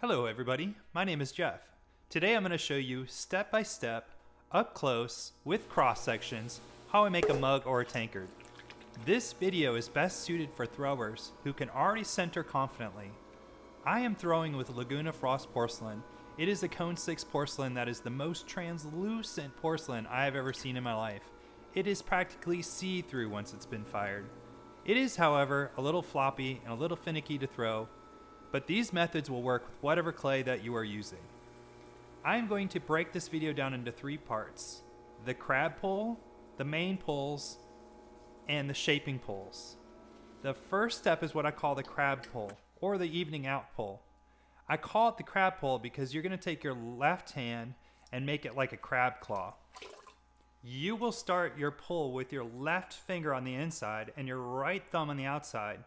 Hello everybody, my name is Jeff. Today I'm going to show you step by step, up close, with cross sections, how I make a mug or a tankard. This video is best suited for throwers who can already center confidently. I am throwing with Laguna Frost porcelain. It is a cone 6 porcelain that is the most translucent porcelain I have ever seen in my life. It is practically see-through once it's been fired. It is, however, a little floppy and a little finicky to throw, but these methods will work with whatever clay that you are using. I am going to break this video down into 3 parts: the crab pull, the main pulls, and the shaping pulls. The first step is what I call the crab pull, or the evening out pull. I call it the crab pull because you're going to take your left hand and make it like a crab claw. You will start your pull with your left finger on the inside and your right thumb on the outside.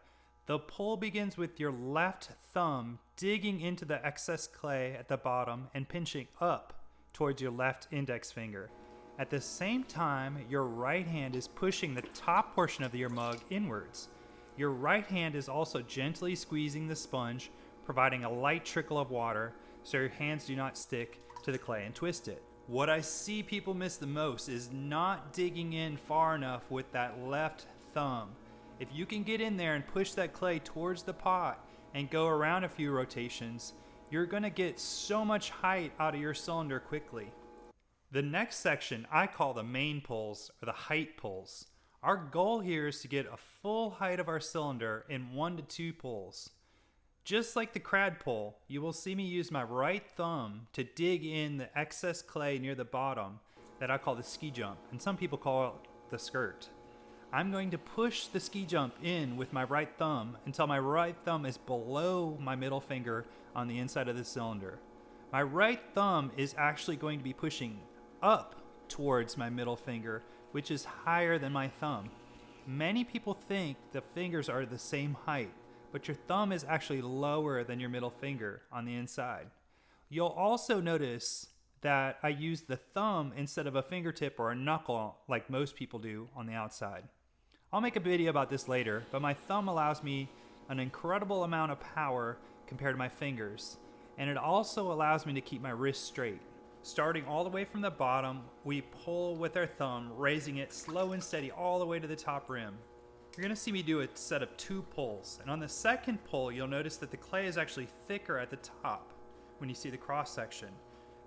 The pull begins with your left thumb digging into the excess clay at the bottom and pinching up towards your left index finger. At the same time, your right hand is pushing the top portion of your mug inwards. Your right hand is also gently squeezing the sponge, providing a light trickle of water so your hands do not stick to the clay and twist it. What I see people miss the most is not digging in far enough with that left thumb. If you can get in there and push that clay towards the pot and go around a few rotations, you're going to get so much height out of your cylinder quickly. The next section I call the main pulls, or the height pulls. Our goal here is to get a full height of our cylinder in 1 to 2 pulls. Just like the crab pull, you will see me use my right thumb to dig in the excess clay near the bottom that I call the ski jump, and some people call it the skirt. I'm going to push the ski jump in with my right thumb until my right thumb is below my middle finger on the inside of the cylinder. My right thumb is actually going to be pushing up towards my middle finger, which is higher than my thumb. Many people think the fingers are the same height, but your thumb is actually lower than your middle finger on the inside. You'll also notice that I use the thumb instead of a fingertip or a knuckle like most people do on the outside. I'll make a video about this later, but my thumb allows me an incredible amount of power compared to my fingers, and it also allows me to keep my wrist straight. Starting all the way from the bottom, we pull with our thumb, raising it slow and steady all the way to the top rim. You're going to see me do a set of 2 pulls, and on the second pull you'll notice that the clay is actually thicker at the top when you see the cross section.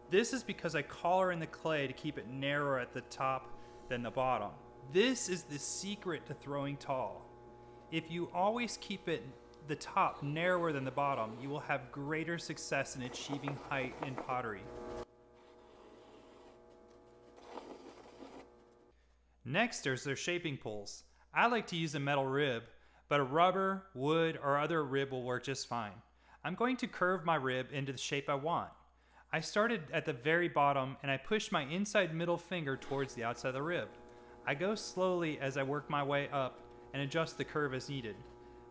This is because I collar in the clay to keep it narrower at the top than the bottom. This is the secret to throwing tall. If you always keep the top narrower than the bottom, you will have greater success in achieving height in pottery. Next, there's their shaping pulls. I like to use a metal rib, but a rubber, wood, or other rib will work just fine. I'm going to curve my rib into the shape I want. I started at the very bottom and I pushed my inside middle finger towards the outside of the rib. I go slowly as I work my way up and adjust the curve as needed.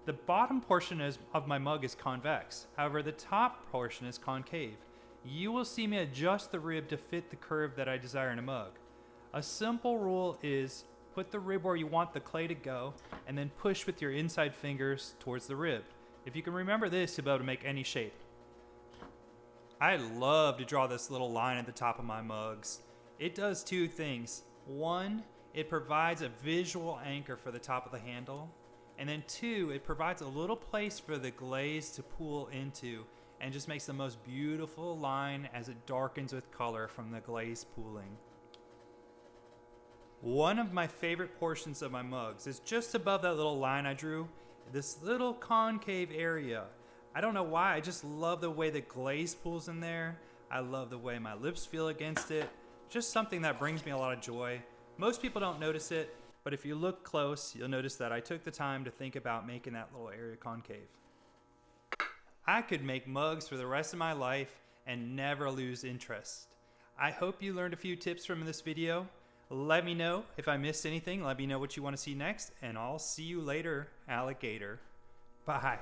The bottom portion of my mug is convex, however the top portion is concave. You will see me adjust the rib to fit the curve that I desire in a mug. A simple rule is put the rib where you want the clay to go and then push with your inside fingers towards the rib. If you can remember this, you'll be able to make any shape. I love to draw this little line at the top of my mugs. It does 2 things. 1, it provides a visual anchor for the top of the handle, and then 2, it provides a little place for the glaze to pool into and just makes the most beautiful line as it darkens with color from the glaze pooling. One of my favorite portions of my mugs is just above that little line I drew, this little concave area. I don't know why, I just love the way the glaze pools in there. I love the way my lips feel against it. Just something that brings me a lot of joy. Most people don't notice it, but if you look close, you'll notice that I took the time to think about making that little area concave. I could make mugs for the rest of my life and never lose interest. I hope you learned a few tips from this video. Let me know if I missed anything. Let me know what you want to see next, and I'll see you later, alligator. Bye.